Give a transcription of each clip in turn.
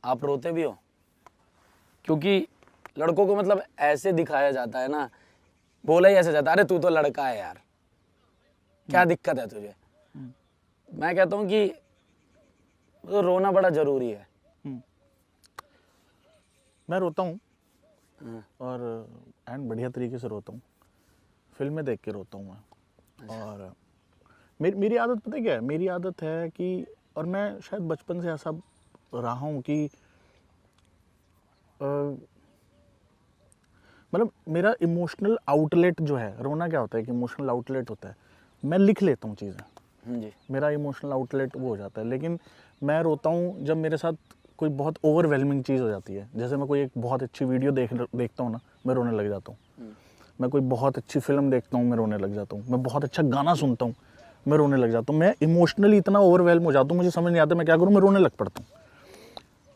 आप रोते भी हो? क्योंकि लड़कों को मतलब ऐसे दिखाया जाता है ना, बोला ही ऐसे जाता है, अरे तू तो लड़का है यार, क्या दिक्कत है तुझे। मैं कहता हूँ कि तो रोना बड़ा जरूरी है। मैं रोता हूँ और एंड बढ़िया तरीके से रोता हूँ। फिल्में देख के रोता हूँ मैं। और मेरी आदत पता है क्या है? मेरी आदत है कि, और मैं शायद बचपन से ऐसा रहा हूँ कि मतलब मेरा इमोशनल आउटलेट जो है, रोना क्या होता है कि इमोशनल आउटलेट होता है, मैं लिख लेता हूँ चीज़ें। जी। मेरा इमोशनल आउटलेट वो हो जाता है। लेकिन मैं रोता हूँ जब मेरे साथ कोई बहुत ओवरवेलमिंग चीज़ हो जाती है। जैसे मैं कोई एक बहुत अच्छी वीडियो देखता हूँ ना, मैं रोने लग जाता हूँ। मैं कोई बहुत अच्छी फिल्म देखता हूँ, मैं रोने लग जाता हूँ। मैं बहुत अच्छा गाना सुनता हूँ, मैं रोने लग जाता हूँ। मैं इमोशनली इतना ओवरवेलम हो जाता हूँ, मुझे समझ नहीं आता मैं क्या करूँ, मैं रोने लग पड़ता हूँ।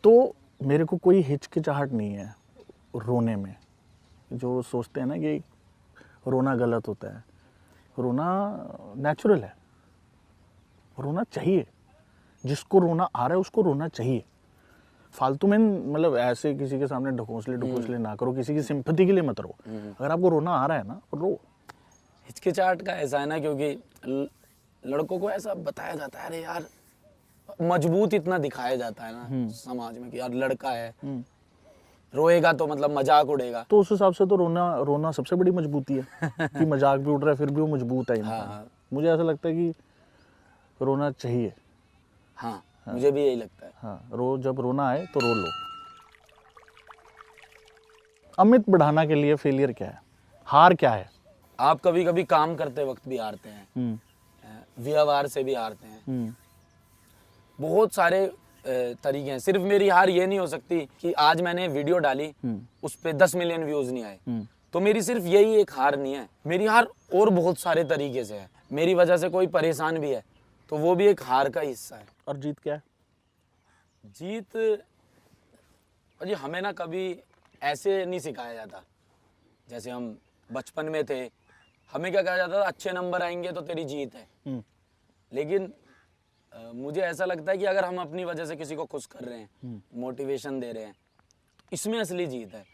तो मेरे को कोई हिचकिचाहट नहीं है रोने में। जो सोचते हैं ना कि रोना गलत होता है, रोना नेचुरल है, रोना चाहिए। जिसको रोना आ रहा है उसको रोना चाहिए। फालतू में मतलब ऐसे किसी के सामने ढकोसले ना करो, किसी की सिंपैथी के लिए मत रो। अगर आपको रोना आ रहा है ना, रो। हिचकिचाहट का ऐसा है ना, क्योंकि लड़कों को ऐसा बताया जाता है, अरे यार मजबूत इतना दिखाया जाता है ना समाज में कि यार लड़का है, रोएगा तो मतलब मजाक उड़ेगा। तो उस हिसाब से तो रोना सबसे बड़ी मजबूती है कि मजाक भी उड़ रहा है फिर भी वो मजबूत है इंसान। हाँ। मुझे ऐसा लगता है कि रोना चाहिए। हाँ, मुझे भी यही लगता है। हाँ, जब रोना आए तो रो लो। अमित बढ़ाना के लिए फेलियर क्या है, हार क्या है? आप कभी कभी काम करते वक्त भी हारते हैं, व्यवहार से भी हारते हैं। बहुत सारे तरीके हैं। सिर्फ मेरी हार ये नहीं हो सकती कि आज मैंने वीडियो डाली, उस पे 10 मिलियन व्यूज नहीं आए, तो मेरी सिर्फ यही एक हार नहीं है। मेरी हार और बहुत सारे तरीके से है। मेरी वजह से कोई परेशान भी है तो वो भी एक हार का हिस्सा है। और जीत क्या है? जीत जी हमें ना कभी ऐसे नहीं सिखाया जाता। जैसे हम बचपन में थे, हमें क्या कहा जाता था, अच्छे नंबर आएंगे तो तेरी जीत है। लेकिन मुझे ऐसा लगता है कि अगर हम अपनी वजह से किसी को खुश कर रहे हैं, मोटिवेशन दे रहे हैं, इसमें असली जीत है।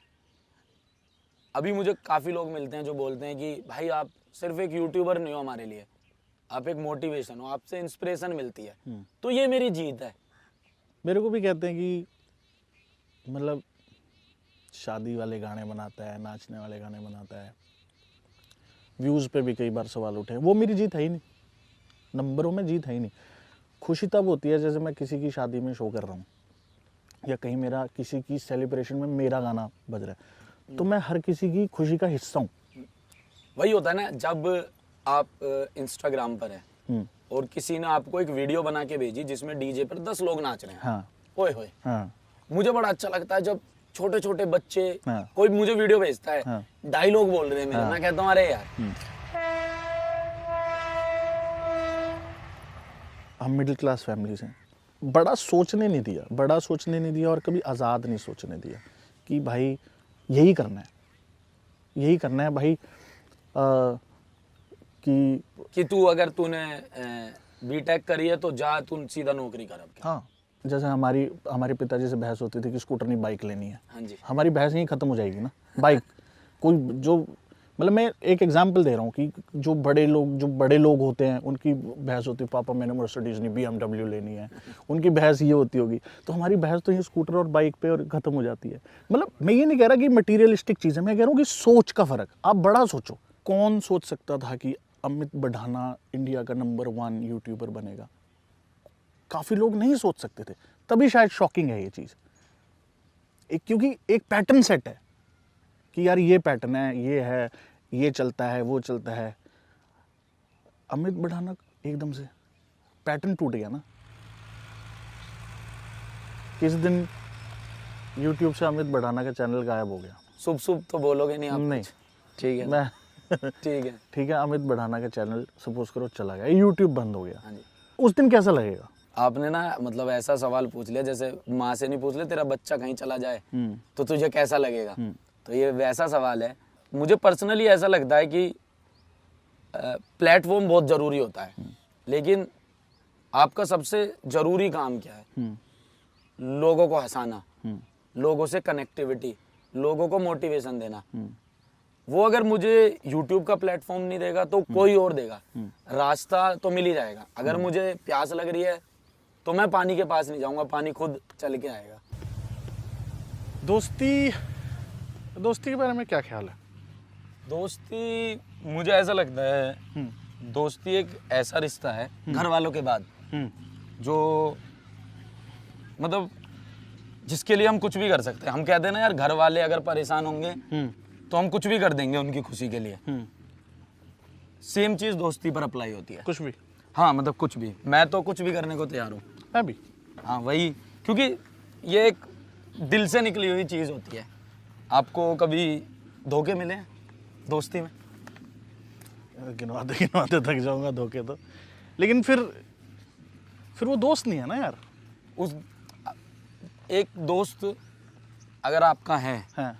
अभी मुझे काफ़ी लोग मिलते हैं जो बोलते हैं कि भाई आप सिर्फ एक यूट्यूबर नहीं हो हमारे लिए, आप एक मोटिवेशन हो, आपसे इंस्पिरेशन मिलती है, तो ये मेरी जीत है। मेरे को भी कहते हैं कि मतलब शादी वाले गाने बनाता है, नाचने वाले गाने बनाता है, व्यूज़ पे भी कई बार सवाल उठे। वो मेरी जीत है ही नहीं, नंबरों में जीत है ही नहीं। खुशी तब होती है जैसे मैं किसी की शादी में शो कर रहा हूँ या कहीं मेरा किसी की सेलिब्रेशन में मेरा गाना बज रहा है, तो मैं हर किसी की खुशी का हिस्सा हूँ। वही होता है ना, जब आप इंस्टाग्राम पर है और किसी ने आपको एक वीडियो बना के भेजी जिसमें डीजे पर 10 लोग नाच रहे हैं, हाँ। ओए होए, हाँ। मुझे बड़ा अच्छा लगता है जब छोटे छोटे बच्चे, हाँ। कोई मुझे वीडियो भेजता है, हाँ। डायलॉग बोल रहे हैं मेरे, मैं कहता हूँ अरे यार। हम मिडिल क्लास फैमिली से, बड़ा सोचने नहीं दिया और कभी आज़ाद नहीं सोचने दिया कि भाई यही करना है भाई। कि तू अगर तूने बीटेक करी है तो जा तू सीधा नौकरी कर अब। हाँ, जैसे हमारे पिताजी से बहस होती थी कि स्कूटर नहीं बाइक लेनी है। हाँ जी। हमारी बहस यहीं ख़त्म हो जाएगी ना। बाइक कोई जो मतलब मैं एक एग्जांपल दे रहा हूँ कि जो बड़े लोग होते हैं उनकी बहस होती है, पापा मैंने मर्सिडीज नहीं BMW लेनी है, उनकी बहस ये होती होगी। तो हमारी बहस तो ये स्कूटर और बाइक पे और ख़त्म हो जाती है। मतलब मैं ये नहीं कह रहा कि मटीरियलिस्टिक चीज़ है, मैं कह रहा हूँ कि सोच का फ़र्क। आप बड़ा सोचो। कौन सोच सकता था कि अमित बढ़ाना इंडिया का नंबर 1 यूट्यूबर बनेगा? काफ़ी लोग नहीं सोच सकते थे, तभी शायद शॉकिंग है ये चीज़। क्योंकि एक पैटर्न सेट है कि यार ये पैटर्न है, ये चलता है, वो चलता है। अमित बढ़ाना एकदम से पैटर्न टूट गया ना। किस दिन YouTube से अमित बढ़ाना का चैनल गायब हो गया। शुभ तो बोलोगे नहीं आप? नहीं, ठीक है मैं ठीक है, अमित बढ़ाना का चैनल सपोज करो चला गया, YouTube बंद हो गया। हाँ जी। उस दिन कैसा लगेगा? आपने ना मतलब ऐसा सवाल पूछ लिया जैसे माँ से नहीं पूछ ले, तेरा बच्चा कहीं चला जाए तो तुझे कैसा लगेगा। तो ये वैसा सवाल है। मुझे पर्सनली ऐसा लगता है कि प्लेटफॉर्म बहुत ज़रूरी होता है, लेकिन आपका सबसे ज़रूरी काम क्या है? लोगों को हंसाना, लोगों से कनेक्टिविटी, लोगों को मोटिवेशन देना, वो अगर मुझे YouTube का प्लेटफॉर्म नहीं देगा तो कोई और देगा। रास्ता तो मिल ही जाएगा। अगर मुझे प्यास लग रही है तो मैं पानी के पास नहीं जाऊंगा, पानी खुद चल के आएगा। दोस्ती के बारे में क्या ख्याल है? दोस्ती, मुझे ऐसा लगता है दोस्ती एक ऐसा रिश्ता है घर वालों के बाद जो मतलब जिसके लिए हम कुछ भी कर सकते हैं। हम कहते हैं ना यार, घर वाले अगर परेशान होंगे तो हम कुछ भी कर देंगे उनकी खुशी के लिए। सेम चीज दोस्ती पर अप्लाई होती है। कुछ भी? हाँ, मतलब कुछ भी। मैं तो कुछ भी करने को तैयार हूँ। मैं भी। हाँ वही, क्योंकि ये एक दिल से निकली हुई चीज होती है। आपको कभी धोखे मिले हैं दोस्ती में? गिनवाते थक जाऊंगा धोखे तो। लेकिन फिर वो दोस्त नहीं है ना यार। उस एक दोस्त अगर आपका है हाँ।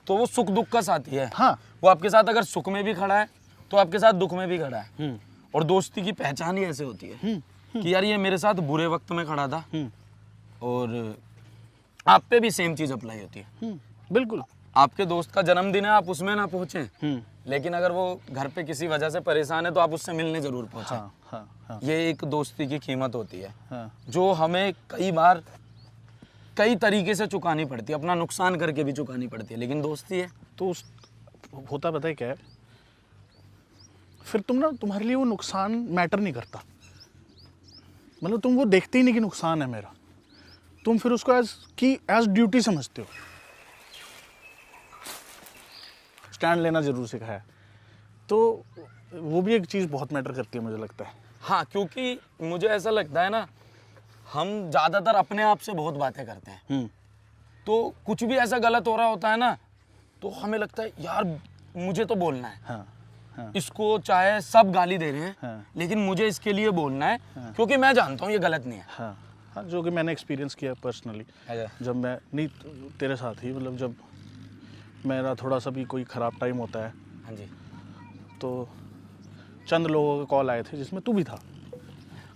तो वो सुख दुख का साथी है। हाँ। वो आपके साथ अगर सुख में भी खड़ा है तो आपके साथ दुख में भी खड़ा है। और दोस्ती की पहचान ही ऐसे होती है कि यार ये मेरे साथ बुरे वक्त में खड़ा था। और आप पे भी सेम चीज अप्लाई होती है। बिल्कुल। आपके दोस्त का जन्मदिन है, आप उसमें ना पहुंचे, लेकिन अगर वो घर पे किसी वजह से परेशान है तो आप उससे मिलने जरूर पहुंचे। हाँ। ये एक दोस्ती की कीमत होती है। हाँ। जो हमें कई बार कई तरीके से चुकानी पड़ती है, अपना नुकसान करके भी चुकानी पड़ती है, लेकिन दोस्ती है तो होता पता है क्या है, फिर तुम्हारे लिए वो नुकसान मैटर नहीं करता। मतलब तुम वो देखते ही नहीं कि नुकसान है मेरा, तुम फिर उसको एज ड्यूटी समझते हो। स्टैंड लेना जरूर सिखाया, तो वो भी एक चीज़ बहुत मैटर करती है मुझे लगता है। हाँ, क्योंकि मुझे ऐसा लगता है ना, हम ज़्यादातर अपने आप से बहुत बातें करते हैं। तो कुछ भी ऐसा गलत हो रहा होता है ना, तो हमें लगता है यार मुझे तो बोलना है। हाँ। इसको चाहे सब गाली दे रहे हैं, हाँ। लेकिन मुझे इसके लिए बोलना है। क्योंकि मैं जानता हूँ ये गलत नहीं है। हाँ, जो कि मैंने एक्सपीरियंस किया पर्सनली। जब मैं नहीं तेरे साथ ही, मतलब जब मेरा थोड़ा सा भी कोई ख़राब टाइम होता है, हाँ जी, तो चंद लोगों के कॉल आए थे जिसमें तू भी था।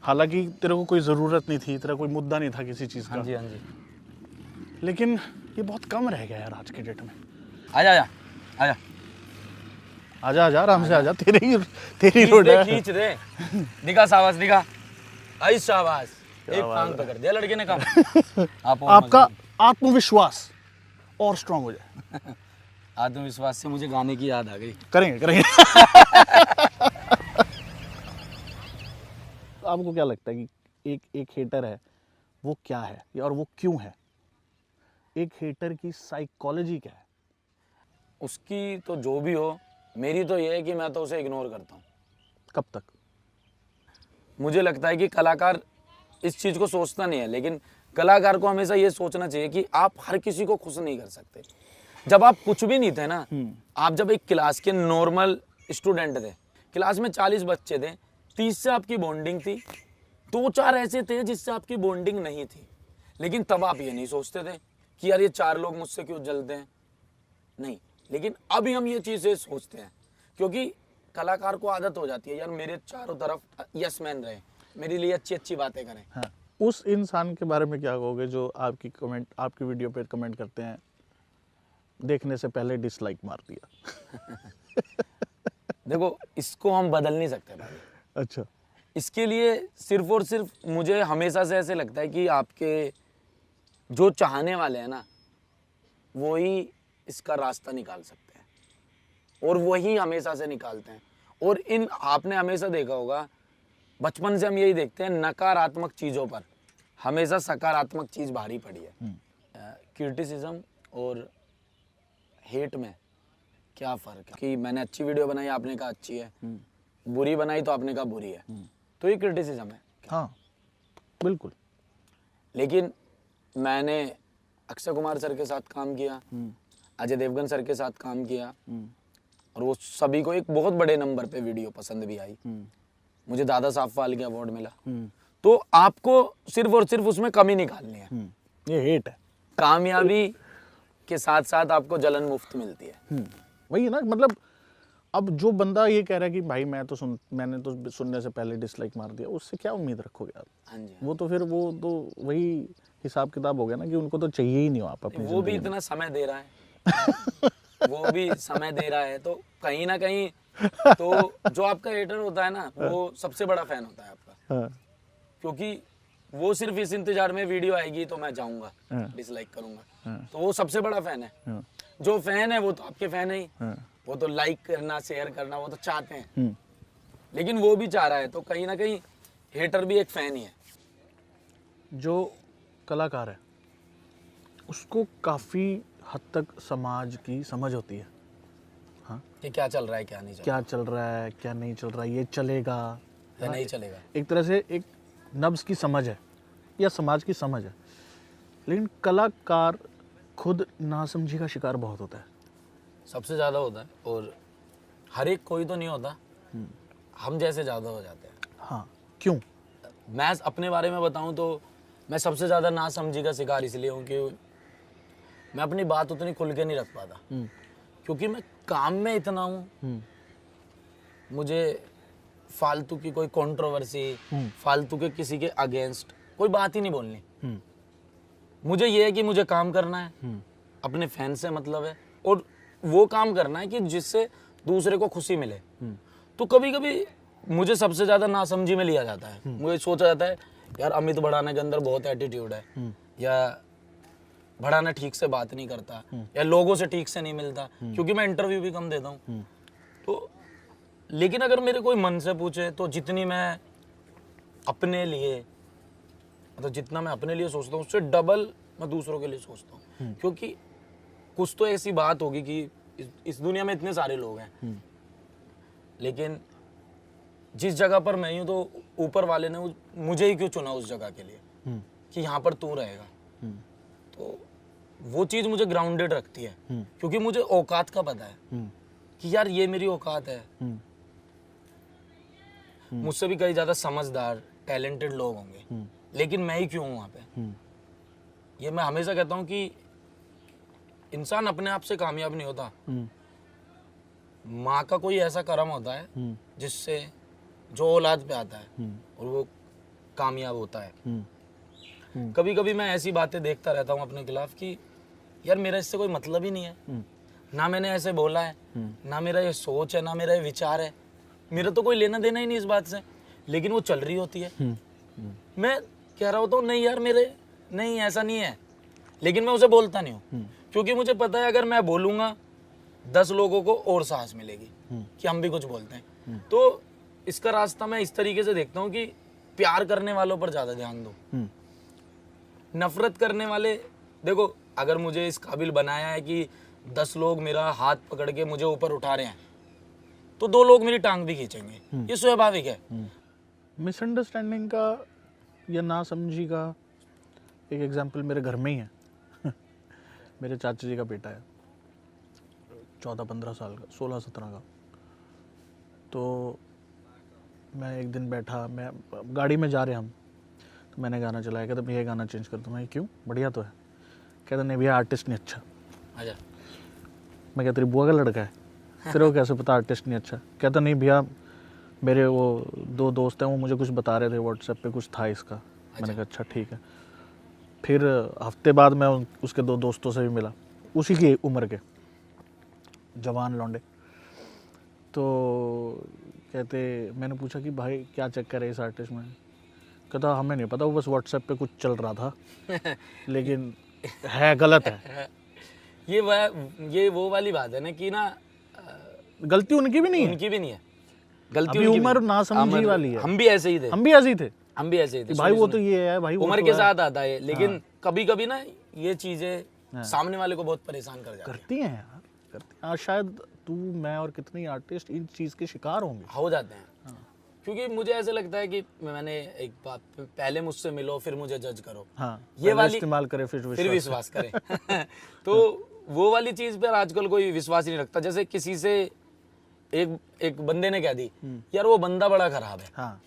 हालांकि तेरे को कोई ज़रूरत नहीं थी, तेरा कोई मुद्दा नहीं था किसी चीज़ का। हाँ जी, हाँ जी। लेकिन ये बहुत कम रह गया यार आज के डेट में। आजा आराम से आजा। तेरी रोड है। खींच दे। दिखा शाबाश, दिखा। आई शाबाश, एक कान पकड़ दिया लड़के ने काम। आपका आत्मविश्वास और स्ट्रांग हो जाए। आत्मविश्वास से मुझे गाने की याद आ गई। करेंगे। आपको क्या लगता है कि एक हेटर है वो क्या है और वो क्यों है? एक हेटर की साइकोलॉजी क्या है? उसकी तो जो भी हो, मेरी तो ये है कि मैं तो उसे इग्नोर करता हूँ। कब तक? मुझे लगता है कि कलाकार इस चीज़ को सोचता नहीं है, लेकिन कलाकार को हमेशा ये सोचना चाहिए कि आप हर किसी को खुश नहीं कर सकते। जब आप कुछ भी नहीं थे ना, आप जब एक क्लास के नॉर्मल स्टूडेंट थे, क्लास में 40 बच्चे थे, 30 से आपकी बॉन्डिंग थी, 2-4 ऐसे थे जिससे आपकी बॉन्डिंग नहीं थी, लेकिन तब आप ये नहीं सोचते थे कि यार ये 4 लोग मुझसे क्यों जलते हैं। नहीं, लेकिन अभी हम ये चीज़ें सोचते हैं, क्योंकि कलाकार को आदत हो जाती है यार मेरे चारों तरफ यस मैन रहे, मेरे लिए अच्छी अच्छी बातें करें। हाँ। उस इंसान के बारे में क्या कहोगे जो आपकी वीडियो पे कमेंट करते हैं, देखने से पहले डिसलाइक मार दिया? देखो, इसको हम बदल नहीं सकते भाई। अच्छा। इसके लिए सिर्फ और सिर्फ मुझे हमेशा से ऐसे लगता है कि आपके जो चाहने वाले हैं ना, वो ही इसका रास्ता निकाल सकते हैं, और वही हमेशा से निकालते हैं। और आपने हमेशा देखा होगा, बचपन से हम यही देखते हैं, नकारात्मक चीज़ों पर हमेशा सकारात्मक चीज़ भारी पड़ी है। क्रिटिसिज्म और हेट में क्या फ़र्क है कि मैंने अच्छी वीडियो बनाई, आपने कहा अच्छी है, बुरी बनाई तो आपने कहा बुरी है, तो ये क्रिटिसिज्म है। हाँ, बिल्कुल। लेकिन मैंने अक्षय कुमार सर के साथ काम किया, अजय देवगन सर के साथ काम किया, और वो सभी को एक बहुत बड़े नंबर पे वीडियो पसंद भी आई। मुझे दादा साहब फाल्के अवार्ड मिला। तो आपको सिर्फ और सिर्फ उसमें कमी निकालनी है। ये हेट है। कामयाबी के साथ साथ आपको जलन मुफ्त मिलती है। वही है ना, मतलब अब जो बंदा ये कह रहा है कि भाई मैंने तो सुनने से पहले डिसलाइक मार दिया, उससे क्या उम्मीद रखोगे आप? हाँ जी। वो तो फिर वो तो वही हिसाब किताब हो गया ना कि उनको तो चाहिए ही नहीं हो आप अपनी वो भी जिंदगी में। इतना समय दे रहा है वो भी समय दे रहा है, तो कहीं ना कहीं तो जो आपका हेटर होता है ना, वो सबसे बड़ा फैन होता है आपका, हाँ, क्योंकि वो सिर्फ इस इंतजार में वीडियो आएगी तो मैं जाऊंगा हाँ। डिसलाइक करूंगा, हाँ। तो वो सबसे बड़ा फैन है। हाँ, जो फैन है वो तो आपके फैन है ही, हाँ। वो तो लाइक करना शेयर करना वो तो चाहते हैं, हम्म। लेकिन वो भी चाह रहा है, तो कहीं ना कहीं हेटर भी एक फैन ही है। जो कलाकार है उसको काफ़ी हद तक समाज की समझ होती है। हाँ, कि क्या चल रहा है क्या नहीं चल क्या चल रहा है, क्या नहीं चल रहा है, ये चलेगा रहा है, नहीं चलेगा। एक तरह से एक नब्ज की समझ है या समाज की समझ है। लेकिन कलाकार खुद नासमझी का शिकार बहुत होता है। सबसे ज़्यादा होता है, और हर एक कोई तो नहीं होता, हम जैसे ज़्यादा हो जाते हैं। हाँ, क्यों? मैं अपने बारे में बताऊं तो मैं सबसे ज़्यादा नासमझी का शिकार इसलिए हूँ कि मैं अपनी बात उतनी खुल के नहीं रख पाता, क्योंकि मैं काम में इतना हूँ, मुझे फालतू की कोई कंट्रोवर्सी, फालतू के किसी के अगेंस्ट कोई बात ही नहीं बोलनी। मुझे ये है कि मुझे काम करना है, अपने फैन से मतलब है, और वो काम करना है कि जिससे दूसरे को खुशी मिले। तो कभी कभी मुझे सबसे ज़्यादा नासमझी में लिया जाता है। मुझे सोचा जाता है यार अमित भड़ाना के अंदर बहुत एटीट्यूड है, या भड़ाना ठीक से बात नहीं करता, या लोगों से ठीक से नहीं मिलता, क्योंकि मैं इंटरव्यू भी कम देता हूँ। तो लेकिन अगर मेरे कोई मन से पूछे तो जितनी मैं अपने लिए, मतलब जितना मैं अपने लिए सोचता हूँ उससे डबल मैं दूसरों के लिए सोचता हूँ, क्योंकि कुछ तो ऐसी बात होगी कि इस दुनिया में इतने सारे लोग हैं, लेकिन जिस जगह पर मैं हूँ तो ऊपर वाले ने मुझे ही क्यों चुना उस जगह के लिए कि यहाँ पर तू रहेगा। तो वो चीज़ मुझे ग्राउंडेड रखती है, क्योंकि मुझे औकात का पता है कि यार ये मेरी औकात है। मुझसे भी कई ज़्यादा समझदार टैलेंटेड लोग होंगे, लेकिन मैं ही क्यों हूँ वहाँ पे। ये मैं हमेशा कहता हूँ कि इंसान अपने आप से कामयाब नहीं होता, माँ का कोई ऐसा कर्म होता है जिससे जो औलाद पे आता है और वो कामयाब होता है। कभी कभी मैं ऐसी बातें देखता रहता हूँ अपने खिलाफ कि यार मेरा इससे कोई मतलब ही नहीं है, ना मैंने ऐसे बोला है, ना मेरा ये सोच है, ना मेरा ये विचार है, मेरा तो कोई लेना देना ही नहीं इस बात से, लेकिन वो चल रही होती है। मैं कह रहा होता हूँ नहीं यार मेरे नहीं ऐसा नहीं है, लेकिन मैं उसे बोलता नहीं हूँ, क्योंकि मुझे पता है अगर मैं बोलूँगा 10 लोगों को और साहस मिलेगी कि हम भी कुछ बोलते हैं। तो इसका रास्ता मैं इस तरीके से देखता हूँ कि प्यार करने वालों पर ज़्यादा ध्यान दो। नफरत करने वाले, देखो अगर मुझे इस काबिल बनाया है कि 10 लोग मेरा हाथ पकड़ के मुझे ऊपर उठा रहे हैं, तो 2 लोग मेरी टांग भी खींचेंगे, ये स्वाभाविक है। मिसअंडरस्टैंडिंग का या नासमझी का एक एग्जांपल मेरे घर में ही है। मेरे चाचा जी का बेटा है, 14-15 साल का, 16-17 का। तो मैं एक दिन बैठा, मैं गाड़ी में जा रहे हम, तो मैंने गाना चलाया, कहता भैया गाना चेंज कर दूँ। मैं क्यों, बढ़िया तो है। कहता नहीं भैया आर्टिस्ट नहीं अच्छा। अच्छा। मैं कहता तेरी बुआ का लड़का है, तेरे को कैसे पता आर्टिस्ट नहीं अच्छा? कहता नहीं भैया मेरे वो 2 दोस्त हैं, वो मुझे कुछ बता रहे थे व्हाट्सएप पे, कुछ था इसका। मैंने कहा अच्छा ठीक है। फिर हफ्ते बाद मैं उसके 2 दोस्तों से भी मिला, उसी की उम्र के जवान लौंडे। तो कहते, मैंने पूछा कि भाई क्या चक्कर है इस आर्टिस्ट में? कहता हमें नहीं पता, वो बस व्हाट्सएप पे कुछ चल रहा था, लेकिन है गलत है। ये वो वाली बात है ना कि ना गलती उनकी भी नहीं है, उनकी भी नहीं है, गलती अभी उनकी भी उम्र नहीं। नासमझी वाली है। हम भी ऐसे ही थे, हम भी ऐसे ही थे हम भी ऐसे ही थे। भाई वो तो ये है, भाई वो उम्र तो के है। साथ आता है, लेकिन कभी कभी ना ये चीजें सामने वाले को बहुत परेशान कर जाती है। करती हैं यार, करती हैं। शायद तू, मैं और कितने आर्टिस्ट इन चीज़ के शिकार होंगे, हो जाते हैं। क्योंकि मुझे ऐसे लगता है कि मैंने एक बात, पहले मुझसे मिलो फिर मुझे जज करो। हाँ, ये वाली इस्तेमाल करे फिर विश्वास करें। तो वो वाली चीज पर आजकल कोई विश्वास ही नहीं रखता। जैसे किसी से एक बंदे ने कह दी यार वो बंदा बड़ा खराब है, हाँ,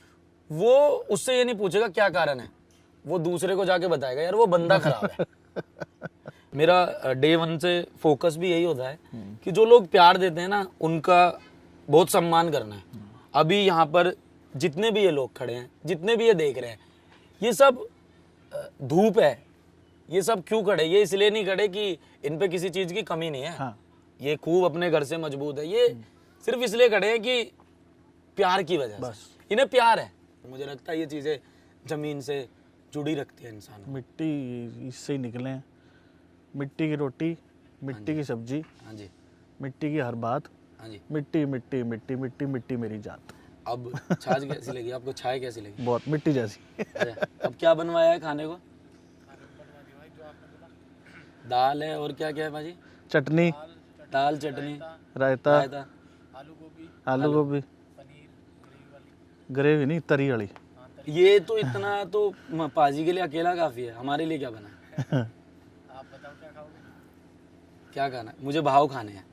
वो उससे ये नहीं पूछेगा क्या कारण है, वो दूसरे को जाके बताएगा यार वो बंदा खराब है। मेरा डे 1 से फोकस भी यही होता है कि जो लोग प्यार देते हैं ना, उनका बहुत सम्मान करना है। अभी यहाँ पर जितने भी ये लोग खड़े हैं, जितने भी ये देख रहे हैं, ये सब धूप है। ये सब क्यों खड़े? ये इसलिए नहीं खड़े कि इन पे किसी चीज की कमी नहीं है। हाँ। ये खूब अपने घर से मजबूत है। ये सिर्फ इसलिए खड़े हैं कि प्यार की वजह बस। से। इन्हें प्यार है। मुझे लगता है ये चीजें जमीन से जुड़ी रखती है इंसान को। मिट्टी इससे ही निकले हैं। मिट्टी की रोटी, मिट्टी की सब्जी, हाँ जी, मिट्टी की हर बात, हाँ जी। मिट्टी मिट्टी मिट्टी मिट्टी मिट्टी मेरी जात। अब छाछ कैसी लगी आपको? चाय कैसी लगी? बहुत मिट्टी जैसी। अच्छा, अब क्या बनवाया है खाने को? दाल है और क्या क्या है भाजी? चटनी, दाल, चटनी, रायता, रायता, आलू गोभी, ग्रेवी नहीं, तरी वाली। ये तो इतना तो पाजी के लिए अकेला काफी है। हमारे लिए क्या बना है? आप बताओ क्या खाओगे? क्या खाना है? मुझे भाव खाने हैं।